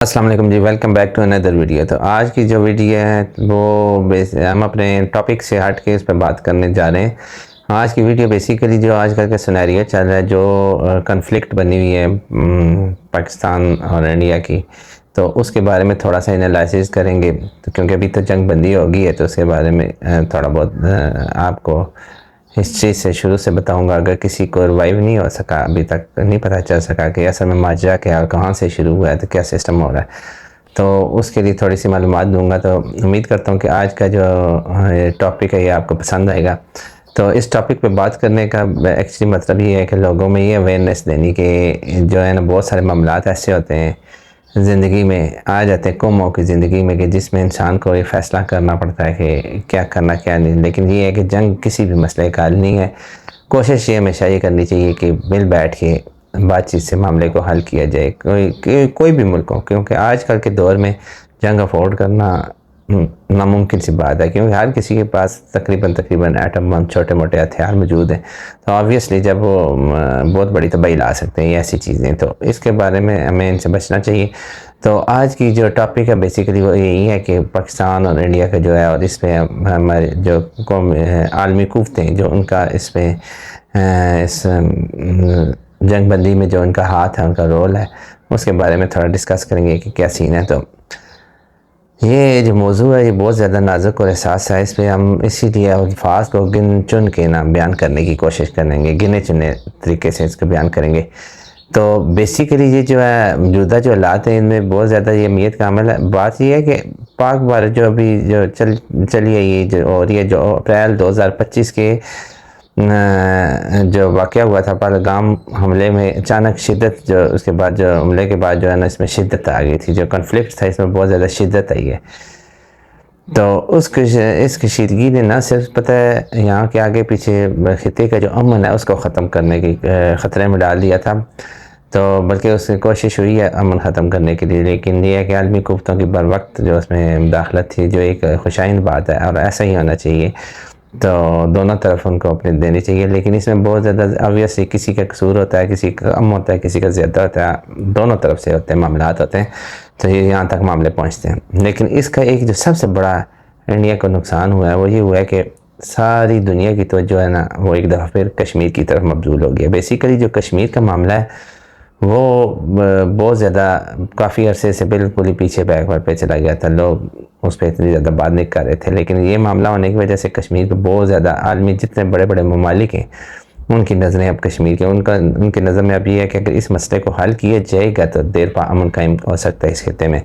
السلام علیکم جی، welcome back to another video. تو آج کی جو ویڈیو ہے وہ ہم اپنے ٹاپک سے ہٹ کے اس پہ بات کرنے جا رہے ہیں۔ آج کی ویڈیو بیسیکلی جو آج کل کا سینیریو چل رہا ہے، جو کنفلکٹ بنی ہوئی ہے پاکستان اور انڈیا کی، تو اس کے بارے میں تھوڑا سا انالائسس کریں گے، کیونکہ ابھی تو جنگ بندی ہو گئی ہے، تو اس کے بارے میں تھوڑا بہت آپ کو ہسٹری سے شروع سے بتاؤں گا۔ اگر کسی کو ریوائیو نہیں ہو سکا، ابھی تک نہیں پتہ چل سکا کہ اصل میں ماجرا کیا، کہاں سے شروع ہوا ہے، تو کیا سسٹم ہو رہا ہے، تو اس کے لیے تھوڑی سی معلومات دوں گا۔ تو امید کرتا ہوں کہ آج کا جو ٹاپک ہے یہ آپ کو پسند آئے گا۔ تو اس ٹاپک پہ بات کرنے کا ایکچولی مطلب یہ ہے کہ لوگوں میں یہ اویئرنیس دینی کہ جو ہے نا بہت سارے معاملات ایسے ہوتے ہیں زندگی میں، آ جاتے ہیں قوموں کی زندگی میں، کہ جس میں انسان کو یہ فیصلہ کرنا پڑتا ہے کہ کیا کرنا کیا نہیں۔ لیکن یہ ہے کہ جنگ کسی بھی مسئلے کا حل نہیں ہے۔ کوشش یہ ہمیشہ یہ کرنی چاہیے کہ مل بیٹھ کے بات چیت سے معاملے کو حل کیا جائے، کوئی بھی ملک ہو، کیونکہ آج کل کے دور میں جنگ افورڈ کرنا ناممکن سی بات ہے، کیونکہ ہر کسی کے پاس تقریباً ایٹم بم، چھوٹے موٹے ہتھیار موجود ہیں، تو آبویسلی جب وہ بہت بڑی تباہی لا سکتے ہیں ایسی چیزیں، تو اس کے بارے میں ہمیں ان سے بچنا چاہیے۔ تو آج کی جو ٹاپک ہے بیسیکلی وہ یہی ہے کہ پاکستان اور انڈیا کا جو ہے، اور اس پہ ہمارے جو عالمی قوتیں ہیں جو ان کا اس پہ اس جنگ بندی میں جو ان کا ہاتھ ہے، ان کا رول ہے، اس کے بارے میں تھوڑا ڈسکس کریں گے کہ کیا سین ہے۔ تو یہ جو موضوع ہے یہ بہت زیادہ نازک اور حساس ہے، اس پہ ہم اسی لیے الفاظ کو گن چن کے بیان کرنے کی کوشش کریں گے، گنے چنے طریقے سے اس کو بیان کریں گے۔ تو بیسیکلی یہ جو ہے موجودہ جو حالات ہیں ان میں بہت زیادہ یہ اہمیت کا عمل ہے۔ بات یہ ہے کہ پاک بھارت جو ابھی جو چلی ہے یہ جو، اور یہ جو اپریل 2025 کے جو واقعہ ہوا تھا پہلگام حملے میں، اچانک شدت جو اس کے بعد جو حملے کے بعد جو ہے نا اس میں شدت آ گئی تھی، جو کنفلکٹ تھا اس میں بہت زیادہ شدت آئی ہے۔ تو اس کشیدگی نے نہ صرف پتہ ہے یہاں کے آگے پیچھے خطے کا جو امن ہے اس کو ختم کرنے کی خطرے میں ڈال دیا تھا، تو بلکہ اس کی کوشش ہوئی ہے امن ختم کرنے کے لیے، لیکن یہ ہے کہ عالمی قوتوں کی بر وقت جو اس میں مداخلت تھی، جو ایک خوشائند بات ہے اور ایسا ہی ہونا چاہیے، تو دونوں طرف ان کو اپنے دینی چاہیے۔ لیکن اس میں بہت زیادہ آبویسلی کسی کا قصور ہوتا ہے، کسی کا کم ہوتا ہے، کسی کا زیادہ ہوتا ہے، دونوں طرف سے ہوتے ہیں معاملات ہوتے ہیں، تو یہ یہاں تک معاملے پہنچتے ہیں۔ لیکن اس کا ایک جو سب سے بڑا انڈیا کو نقصان ہوا ہے وہ یہ ہوا ہے کہ ساری دنیا کی توجہ ہے نا وہ ایک دفعہ پھر کشمیر کی طرف مبذول ہو گیا۔ بیسیکلی جو کشمیر کا معاملہ ہے وہ بہت زیادہ کافی عرصے سے بالکل ہی پیچھے بیکورڈ پہ چلا گیا تھا، لوگ اس پہ اتنی زیادہ بات نہیں کر رہے تھے، لیکن یہ معاملہ ہونے کی وجہ سے کشمیر کو بہت زیادہ عالمی جتنے بڑے بڑے ممالک ہیں ان کی نظریں اب کشمیر کے، ان کی نظر میں اب یہ ہے کہ اگر اس مسئلے کو حل کیا جائے گا تو دیر پا امن قائم ہو سکتا ہے اس خطے میں۔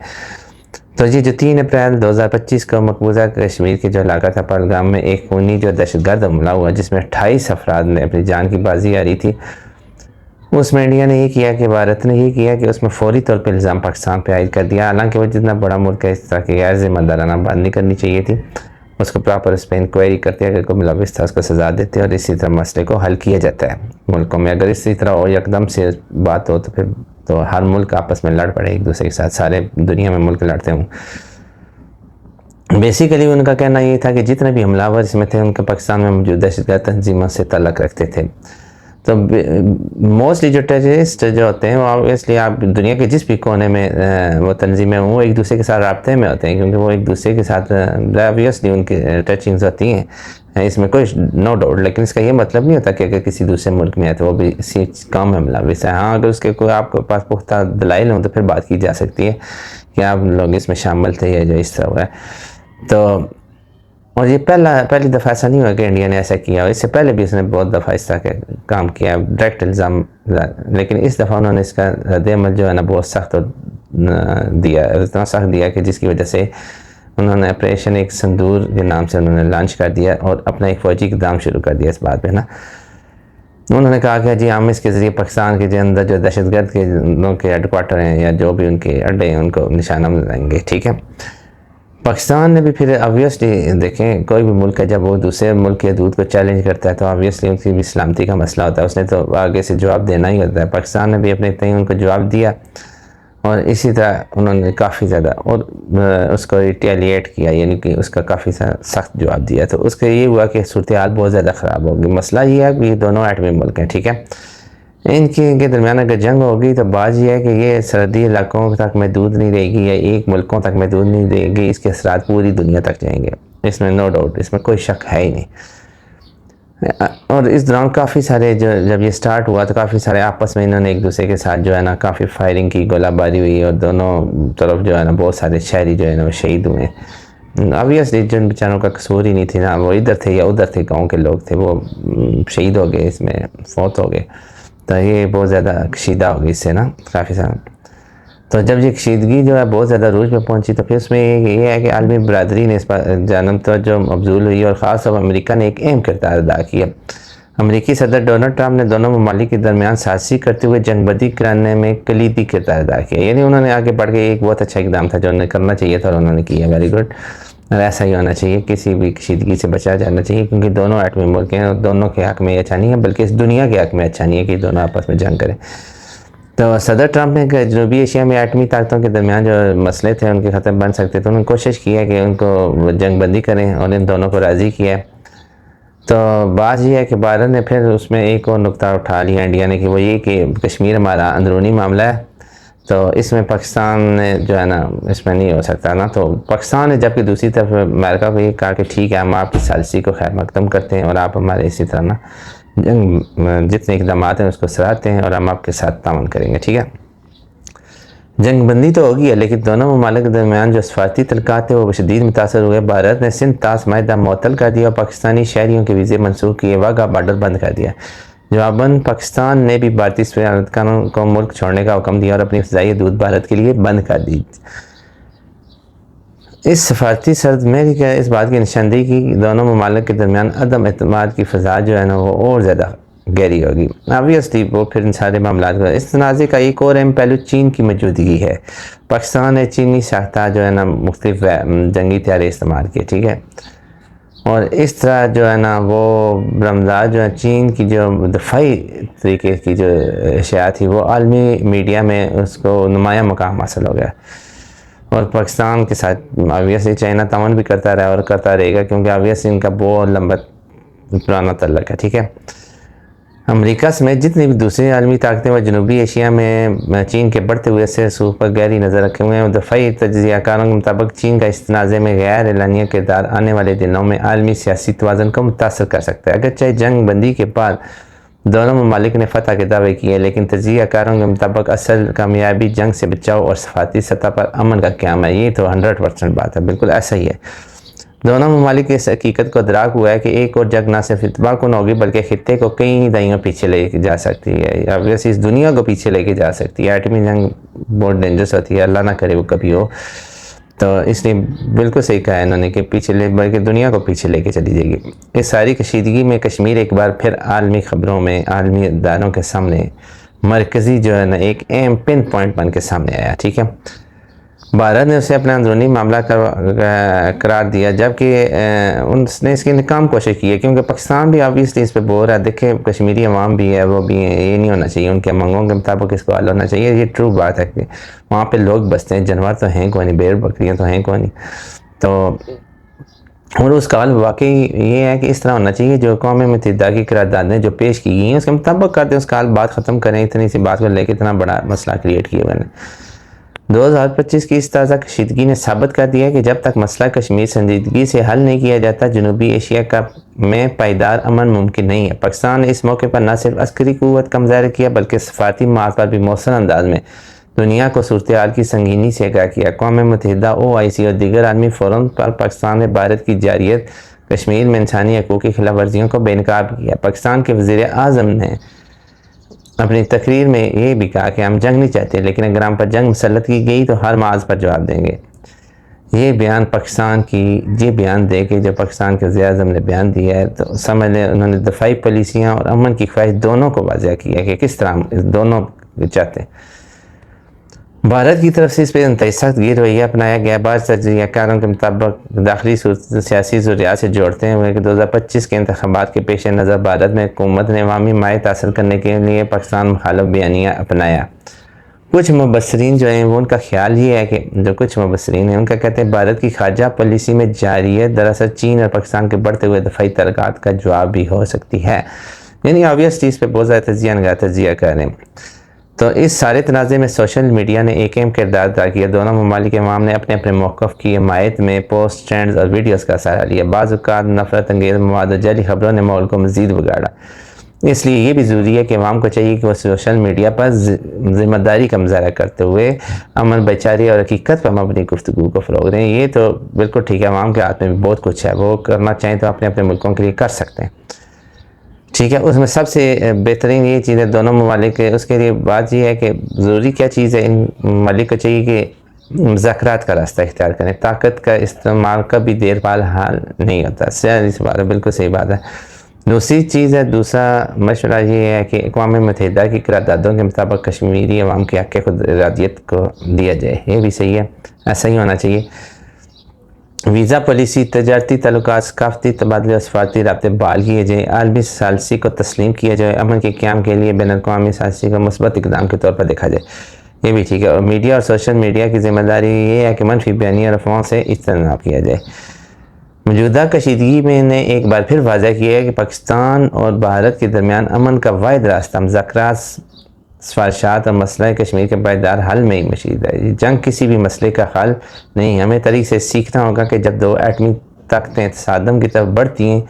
تو یہ جو 3 اپریل 2025 کو مقبوضہ کشمیر کے جو علاقہ تھا پہلگام میں ایک خونی جو دہشت گرد حملہ ہوا جس میں 28 افراد نے اپنی جان کی بازی آ رہی تھی، اس میں انڈیا نے یہ کیا کہ بھارت نے یہ کیا کہ اس میں فوری طور پہ الزام پاکستان پہ عائد کر دیا، حالانکہ وہ جتنا بڑا ملک ہے اس طرح کی غیر ذمہ دارانہ بات نہیں کرنی چاہیے تھی، اس کو پراپر اس پہ انکوائری کرتے، اگر کوئی ملوث تھا اس کو سزا دیتے اور اسی طرح مسئلے کو حل کیا جاتا ہے ملکوں میں۔ اگر اسی طرح ہو یکدم سے بات ہو تو پھر تو ہر ملک آپس میں لڑ پڑے ایک دوسرے کے ساتھ، سارے دنیا میں ملک لڑتے ہوں۔ بیسیکلی ان کا کہنا یہ تھا کہ جتنے بھی حملہ آور اس میں تھے ان کا پاکستان میں موجود دہشت گرد تنظیموں سے تعلق رکھتے تھے۔ تو موسٹلی جو ٹیررسٹ جو ہوتے ہیں وہ آبویسلی آپ دنیا کے جس بھی کونے میں وہ تنظیمیں وہ ایک دوسرے کے ساتھ رابطے میں ہوتے ہیں، کیونکہ وہ ایک دوسرے کے ساتھ آبویسلی ان کی ٹچنگز ہوتی ہیں، اس میں کوئی نو ڈاؤٹ۔ لیکن اس کا یہ مطلب نہیں ہوتا کہ اگر کسی دوسرے ملک میں ہے تو وہ بھی اسی کام میں ملوث ہے۔ ہاں اگر اس کے کوئی آپ کے پاس پختہ دلائل ہوں تو پھر بات کی جا سکتی ہے کہ آپ لوگ اس میں شامل تھے یا جو اس طرح ہوا ہے۔ تو اور یہ پہلی دفعہ ایسا نہیں ہوا کہ انڈیا نے ایسا کیا، اس سے پہلے بھی اس نے بہت دفعہ اس طرح کا کام کیا ڈائریکٹ الزام، لیکن اس دفعہ انہوں نے اس کا رد عمل جو ہے نا بہت سخت دیا، اتنا سخت دیا کہ جس کی وجہ سے انہوں نے آپریشن ایک سندور کے نام سے انہوں نے لانچ کر دیا اور اپنا ایک فوجی اقدام شروع کر دیا اس بات پہ نا۔ انہوں نے کہا کہ جی ہم اس کے ذریعے پاکستان کے اندر جو دہشت گرد کے لوگوں کے ہیڈ کوارٹر ہیں یا جو بھی ان کے اڈے ہیں ان کو نشانہ بنائیں گے، ٹھیک ہے۔ پاکستان نے بھی پھر آبویسلی دیکھیں کوئی بھی ملک ہے جب وہ دوسرے ملک کے حدود کو چیلنج کرتا ہے تو آبویسلی ان کی بھی سلامتی کا مسئلہ ہوتا ہے، اس نے تو آگے سے جواب دینا ہی ہوتا ہے۔ پاکستان نے بھی اپنے تئیں ان کو جواب دیا اور اسی طرح انہوں نے کافی زیادہ اور اس کو ریٹیلیٹ کیا، یعنی کہ اس کا کافی سخت جواب دیا، تو اس کا یہ ہوا کہ صورتحال بہت زیادہ خراب ہوگی۔ مسئلہ یہ ہے کہ یہ دونوں ایٹمی ملک ہیں، ٹھیک ہے۔ ان کے درمیان اگر جنگ ہوگی تو بات یہ ہے کہ یہ سرحدی علاقوں تک محدود نہیں رہے گی یا ایک ملکوں تک محدود نہیں رہے گی، اس کے اثرات پوری دنیا تک جائیں گے، اس میں نو ڈاؤٹ، اس میں کوئی شک ہے ہی نہیں۔ اور اس دوران کافی سارے جب یہ سٹارٹ ہوا تو کافی سارے آپس میں انہوں نے ایک دوسرے کے ساتھ جو ہے نا کافی فائرنگ کی، گولہ باری ہوئی، اور دونوں طرف جو ہے نا بہت سارے شہری جو ہے نا وہ شہید ہوئے۔ obviously جن بیچاروں کا قصور ہی نہیں تھی نا، وہ ادھر تھے یا ادھر تھے، گاؤں کے لوگ تھے، وہ شہید ہو گئے، اس میں فوت ہو گئے، تو یہ بہت زیادہ کشیدہ ہو گئی اس سے نا کافی سارا۔ تو جب یہ کشیدگی جو ہے بہت زیادہ عروج پہ پہنچی تو پھر اس میں یہ ہے کہ عالمی برادری نے اس پر جانب توجہ مبذول ہوئی، اور خاص طور پر امریکہ نے ایک اہم کردار ادا کیا۔ امریکی صدر ڈونلڈ ٹرمپ نے دونوں ممالک کے درمیان سازشی کرتے ہوئے جنگ بندی کرانے میں کلیدی کردار ادا کیا، یعنی انہوں نے آگے بڑھ کے ایک بہت اچھا اقدام تھا جو انہیں کرنا چاہیے تھا اور انہوں نے کیا، ویری گڈ۔ اور ایسا ہی ہونا چاہیے، کسی بھی کشیدگی سے بچا جانا چاہیے، کیونکہ دونوں ایٹمی ملک ہیں اور دونوں کے حق میں یہ اچھا نہیں ہے، بلکہ اس دنیا کے حق میں اچھا نہیں ہے کہ دونوں آپس میں جنگ کریں۔ تو صدر ٹرمپ نے جنوبی ایشیا میں ایٹمی طاقتوں کے درمیان جو مسئلے تھے ان کے ختم بن سکتے تو انہوں نے کوشش کی ہے کہ ان کو جنگ بندی کریں اور ان دونوں کو راضی کیا ہے۔ تو بات یہ ہے کہ بھارت نے پھر اس میں ایک اور نقطہ اٹھا لیا انڈیا نے، کہ وہ یہ کہ کشمیر ہمارا اندرونی معاملہ ہے، تو اس میں پاکستان نے جو ہے نا اس میں نہیں ہو سکتا نا۔ تو پاکستان نے جبکہ دوسری طرف امریکہ کو یہ کہا کہ ٹھیک ہے، ہم آپ کی ثالثی کو خیر مقدم کرتے ہیں اور آپ ہمارے اسی طرح نا جنگ جتنے اقدامات ہیں اس کو سراہتے ہیں اور ہم آپ کے ساتھ تعاون کریں گے، ٹھیک ہے۔ جنگ بندی تو ہوگی ہے، لیکن دونوں ممالک کے درمیان جو سفارتی تعلقات تھے وہ شدید متاثر ہوئے۔ بھارت نے سندھ طاس معاہدہ معطل کر دیا اور پاکستانی شہریوں کے ویزے منسوخ کیے، واگا بارڈر بند کر دیا۔ جواباً پاکستان نے بھی بھارتی سفارتخانوں کو ملک چھوڑنے کا حکم دیا اور اپنی فضائی حدود بھارت کے لیے بند کر دی۔ اس سفارتی سرد میں اس بات کی نشاندہی کی کہ دونوں ممالک کے درمیان عدم اعتماد کی فضا جو ہے نا وہ اور زیادہ گہری ہوگی۔ obviously وہ پھر ان سارے معاملات کا اس تنازع کا ایک اور اہم پہلو چین کی موجودگی ہے۔ پاکستان نے چینی ساختہ جو ہے نا مختلف جنگی طیارے استعمال کیے، ٹھیک ہے، اور اس طرح جو ہے نا وہ برآمدات جو ہے چین کی جو دفاعی طریقے کی جو اشیاء تھی وہ عالمی میڈیا میں اس کو نمایاں مقام حاصل ہو گیا، اور پاکستان کے ساتھ obviously چائنا تعاون بھی کرتا رہا اور کرتا رہے گا، کیونکہ obviously ان کا بہت لمبا پرانا تعلق ہے، ٹھیک ہے۔ امریکہ سمیت جتنی بھی دوسری عالمی طاقتیں وہ جنوبی ایشیا میں چین کے بڑھتے ہوئے سے رسوخ پر گہری نظر رکھے ہوئے ہیں، اور دفاعی تجزیہ کاروں کے مطابق چین کا اس تنازع میں غیر اعلانیہ کردار آنے والے دنوں میں عالمی سیاسی توازن کو متاثر کر سکتا ہے۔ اگرچہ جنگ بندی کے بعد دونوں ممالک نے فتح کے دعوے کیے، لیکن تجزیہ کاروں کے مطابق اصل کامیابی جنگ سے بچاؤ اور سفارتی سطح پر امن کا قیام ہے۔ یہ تو 100% بات ہے، بالکل ایسا ہی ہے۔ دونوں ممالک اس حقیقت کو ادراک ہوا ہے کہ ایک اور جنگ نہ صرف اتباع کن ہوگی بلکہ خطے کو کئی دہائیوں پیچھے لے کے جا سکتی ہے، obviously اس دنیا کو پیچھے لے کے جا سکتی ہے۔ ایٹمی جنگ بہت ڈینجرس ہوتی ہے، اللہ نہ کرے وہ کبھی ہو، تو اس لیے بالکل صحیح کہا ہے انہوں نے کہ پیچھے لے بلکہ دنیا کو پیچھے لے کے چلی جائے گی۔ اس ساری کشیدگی میں کشمیر ایک بار پھر عالمی خبروں میں عالمی اداروں کے سامنے مرکزی جو ہے نا ایک اہم پن پوائنٹ بن کے سامنے آیا، ٹھیک ہے۔ بھارت نے اسے اپنا اندرونی معاملہ قرار دیا، جبکہ اس نے اس کی ناکام کوشش کی ہے، کیونکہ پاکستان بھی obviously اس پہ بور ہے۔ دیکھیں کشمیری عوام بھی ہے، وہ بھی یہ نہیں ہونا چاہیے، ان کے منگوں کے مطابق اس کو حل ہونا چاہیے۔ یہ ٹرو بات ہے کہ وہاں پہ لوگ بستے ہیں، جانور تو ہیں کوئی نہیں، بھیڑ بکریاں تو ہیں کوئی نہیں، تو اور اس کا حل واقعی یہ ہے کہ اس طرح ہونا چاہیے جو اقوام متحدہ کی قراردادیں جو پیش کی گئی ہیں اس کے مطابق کرتے ہیں، اس کا حل بات ختم کریں۔ اتنی سی بات کو لے کے اتنا بڑا مسئلہ کریٹ کیا میں نے۔ 2025 کی اس تازہ کشیدگی نے ثابت کر دیا کہ جب تک مسئلہ کشمیر سنجیدگی سے حل نہیں کیا جاتا جنوبی ایشیا میں پائیدار امن ممکن نہیں ہے۔ پاکستان نے اس موقع پر نہ صرف عسکری قوت کا مظاہرہ کیا بلکہ سفارتی معاہد پر بھی مؤثر انداز میں دنیا کو صورتحال کی سنگینی سے آگاہ کیا۔ اقوام متحدہ، OIC اور دیگر عالمی فورم پر پاکستان نے بھارت کی جارحیت کشمیر میں انسانی حقوق کی خلاف ورزیوں کو بے نقاب کیا۔ پاکستان کے وزیر اعظم نے اپنی تقریر میں یہ بھی کہا کہ ہم جنگ نہیں چاہتے، لیکن اگر ہم پر جنگ مسلط کی گئی تو ہر محاذ پر جواب دیں گے۔ یہ بیان دے کے جو پاکستان کے وزیر اعظم نے بیان دیا ہے تو سمجھ لیں انہوں نے دفاعی پالیسیاں اور امن کی خواہش دونوں کو واضح کیا کہ کس طرح دونوں چاہتے ہیں۔ بھارت کی طرف سے اس پہ انتہائی سخت گیر رویہ اپنایا گیا۔ بعض تجزیہ کاروں کے مطابق داخلی سیاسی ضروریات سے جوڑتے ہوئے کہ 2025 کے انتخابات کے پیش نظر بھارت میں حکومت نے عوامی حمایت حاصل کرنے کے لیے پاکستان مخالف بیانیہ اپنایا۔ کچھ مبصرین جو ہیں وہ ان کا خیال یہ ہے کہ جو کچھ مبصرین ہیں ان کا کہتے ہیں بھارت کی خارجہ پالیسی میں جارحیت دراصل چین اور پاکستان کے بڑھتے ہوئے دفاعی تعلقات کا جواب بھی ہو سکتی ہے۔ یعنی آبویس چیز پہ بہت زیادہ تجزیہ کر رہے ہیں. تو اس سارے تنازع میں سوشل میڈیا نے ایک اہم کردار ادا کیا. دونوں ممالک کے عوام نے اپنے اپنے موقف کی حمایت میں پوسٹ، ٹرینڈز اور ویڈیوز کا سہارا لیا. بعض اوقات نفرت انگیز مواد اور جعلی خبروں نے ماحول کو مزید بگاڑا. اس لیے یہ بھی ضروری ہے کہ عوام کو چاہیے کہ وہ سوشل میڈیا پر ذمہ داری کا مظاہرہ کرتے ہوئے امن، بھائی چارگی اور حقیقت پر مبنی گفتگو کو فروغ دیں. یہ تو بالکل ٹھیک ہے، عوام کے ہاتھ میں بھی بہت کچھ ہے، وہ کرنا چاہیں تو اپنے اپنے ملکوں کے لیے کر سکتے ہیں. ٹھیک ہے، اس میں سب سے بہترین یہ چیز ہے دونوں ممالک کے. اس کے لیے بات یہ ہے کہ ضروری کیا چیز ہے، ان ممالک کو چاہیے کہ مذاکرات کا راستہ اختیار کریں. طاقت کا استعمال کبھی دیر پال حال نہیں ہوتا. اس بات ہے، بالکل صحیح بات ہے. دوسری چیز ہے، دوسرا مشورہ یہ ہے کہ اقوام متحدہ کی قراردادوں کے مطابق کشمیری عوام کے حق خود ارادیت کو دیا جائے. یہ بھی صحیح ہے، ایسا ہی ہونا چاہیے. ویزا پالیسی، تجارتی تعلقات، ثقافتی تبادلے اور سفارتی رابطے بحال کیے جائیں. عالمی ثالثی کو تسلیم کیا جائے. امن کے قیام کے لیے بین الاقوامی ثالثی کو مثبت اقدام کے طور پر دیکھا جائے. یہ بھی ٹھیک ہے. اور میڈیا اور سوشل میڈیا کی ذمہ داری یہ ہے کہ منفی بیانیہ اور افواہوں سے اجتناب کیا جائے. موجودہ کشیدگی میں نے ایک بار پھر واضح کیا ہے کہ پاکستان اور بھارت کے درمیان امن کا واحد راستہ مذاکرات، سفارشات اور مسئلہ کشمیر کے پائیدار حل میں ہی مشید ہے. جنگ کسی بھی مسئلے کا حل نہیں. ہمیں طریق سے سیکھنا ہوگا کہ جب دو ایٹمی طاقتیں تصادم کی طرف بڑھتی ہیں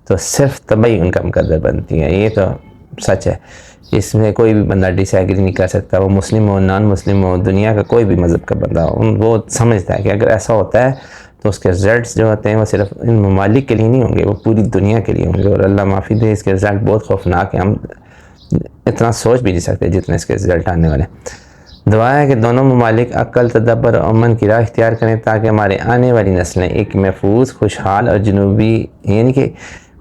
تو صرف تباہی ان کا مقدر بنتی ہیں. یہ تو سچ ہے، اس میں کوئی بھی بندہ ڈس ایگری نہیں کر سکتا. وہ مسلم ہو، نان مسلم ہو، دنیا کا کوئی بھی مذہب کا بندہ ہو، وہ سمجھتا ہے کہ اگر ایسا ہوتا ہے تو اس کے رزلٹس جو ہوتے ہیں وہ صرف ان ممالک کے لیے نہیں ہوں گے، وہ پوری دنیا کے لیے ہوں گے. اور اللہ معافی دے، اس کے رزلٹ بہت خوفناک ہیں. ہم اتنا سوچ بھی نہیں سکتے جتنے اس کے رزلٹ آنے والے. دعا ہے کہ دونوں ممالک عقل، تدبر اور امن کی راہ اختیار کریں تاکہ ہمارے آنے والی نسلیں ایک محفوظ، خوشحال اور جنوبی یعنی کہ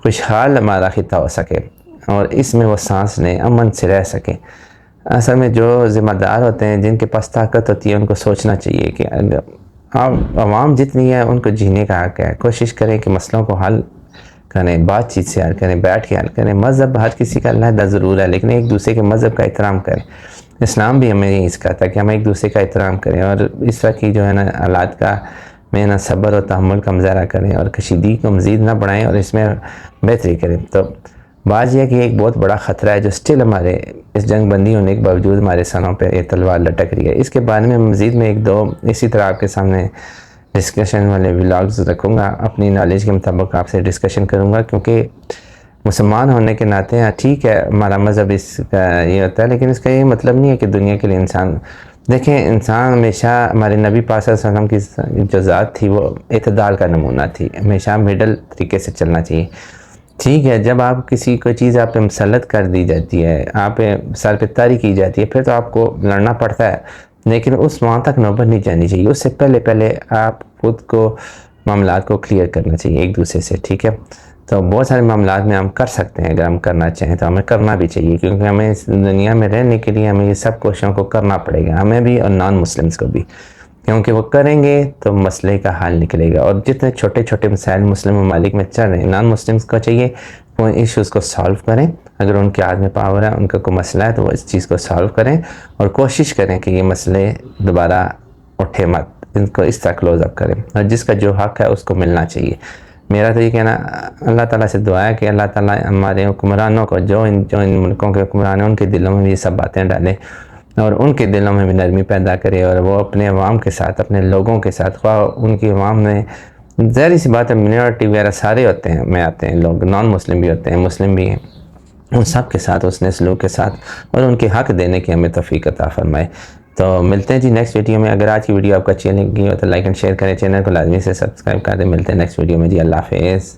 خوشحال ہمارا خطہ ہو سکے اور اس میں وہ سانس لیں، امن سے رہ سکیں. اصل میں جو ذمہ دار ہوتے ہیں، جن کے پاس طاقت ہوتی ہے، ان کو سوچنا چاہیے کہ عوام جتنی ہے ان کو جینے کا حق ہے. کوشش کریں کہ مسئلوں کو حل کریں، بات چیت سے حل کریں، بیٹھ کے حل کریں. مذہب ہر کسی کا علیحدہ ضرور ہے، لیکن ایک دوسرے کے مذہب کا احترام کریں. اسلام بھی ہمیں یہی سکھاتا ہے کہ ہم ایک دوسرے کا احترام کریں اور اس طرح کی جو ہے نا حالات کا میں نا صبر و تحمل کا مظاہرہ کریں اور کشیدگی کو مزید نہ بڑھائیں اور اس میں بہتری کریں. تو بات یہ ہے کہ ایک بہت بڑا خطرہ ہے جو سٹل ہمارے اس جنگ بندی ہونے کے باوجود ہمارے سروں پہ یہ تلوار لٹک رہی ہے. اس کے بارے میں مزید میں ایک دو اسی طرح آپ کے سامنے ڈسکشن والے ولاگز رکھوں گا. اپنی نالج کے مطابق آپ سے ڈسکشن کروں گا، کیونکہ مسلمان ہونے کے ناطے ٹھیک ہے ہمارا مذہب اس کا یہ ہوتا ہے، لیکن اس کا یہ مطلب نہیں ہے کہ دنیا کے لیے انسان دیکھیں. انسان ہمیشہ ہمارے نبی پاک صلی اللہ علیہ وسلم کی جو ذات تھی وہ اعتدال کا نمونہ تھی. ہمیشہ مڈل طریقے سے چلنا چاہیے. ٹھیک ہے، جب آپ کسی کوئی چیز آپ پہ مسلط کر دی جاتی ہے، آپ پہ سر پہ طاری کی جاتی ہے، پھر تو آپ کو لڑنا پڑتا ہے، لیکن اس وہاں تک نوبت نہیں جانی چاہیے. اس سے پہلے آپ خود کو معاملات کو کلیئر کرنا چاہیے ایک دوسرے سے. ٹھیک ہے، تو بہت سارے معاملات میں ہم کر سکتے ہیں. اگر ہم کرنا چاہیں تو ہمیں کرنا بھی چاہیے، کیونکہ ہمیں اس دنیا میں رہنے کے لیے ہمیں یہ سب کوششوں کو کرنا پڑے گا، ہمیں بھی اور نان مسلمس کو بھی، کیونکہ وہ کریں گے تو مسئلے کا حل نکلے گا. اور جتنے چھوٹے چھوٹے مسائل مسلم ممالک میں چل رہے ہیں، نان مسلمس کو چاہیے وہ ایشوز کو سالو کریں. اگر ان کے ہاتھ میں پاور ہے، ان کا کوئی مسئلہ ہے، تو وہ اس چیز کو سالو کریں اور کوشش کریں کہ یہ مسئلے دوبارہ اٹھے مت، ان کو اس طرح کلوز اپ کریں اور جس کا جو حق ہے اس کو ملنا چاہیے. میرا تو یہ کہنا اللہ تعالیٰ سے دعا ہے کہ اللہ تعالیٰ ہمارے حکمرانوں کو جو ان ملکوں کے حکمران ہیں ان کے دلوں میں بھی یہ سب باتیں ڈالیں اور ان کے دلوں میں بھی نرمی پیدا کرے اور وہ اپنے عوام کے ساتھ، اپنے لوگوں کے ساتھ، خواہ ان کی عوام میں ظاہری سی بات ہے منورٹی وغیرہ سارے ہوتے ہیں، میں آتے ہیں لوگ، نان مسلم بھی ہوتے ہیں، مسلم بھی ہیں، ان سب کے ساتھ حسن سلوک کے ساتھ اور ان کے حق دینے کی ہمیں توفیق عطا فرمائے. تو ملتے ہیں جی نیکسٹ ویڈیو میں. اگر آج کی ویڈیو آپ کو اچھی لگی ہو تو لائک اینڈ شیئر کریں، چینل کو لازمی سے سبسکرائب کر دیں. ملتے ہیں نیکسٹ ویڈیو میں جی. اللہ حافظ.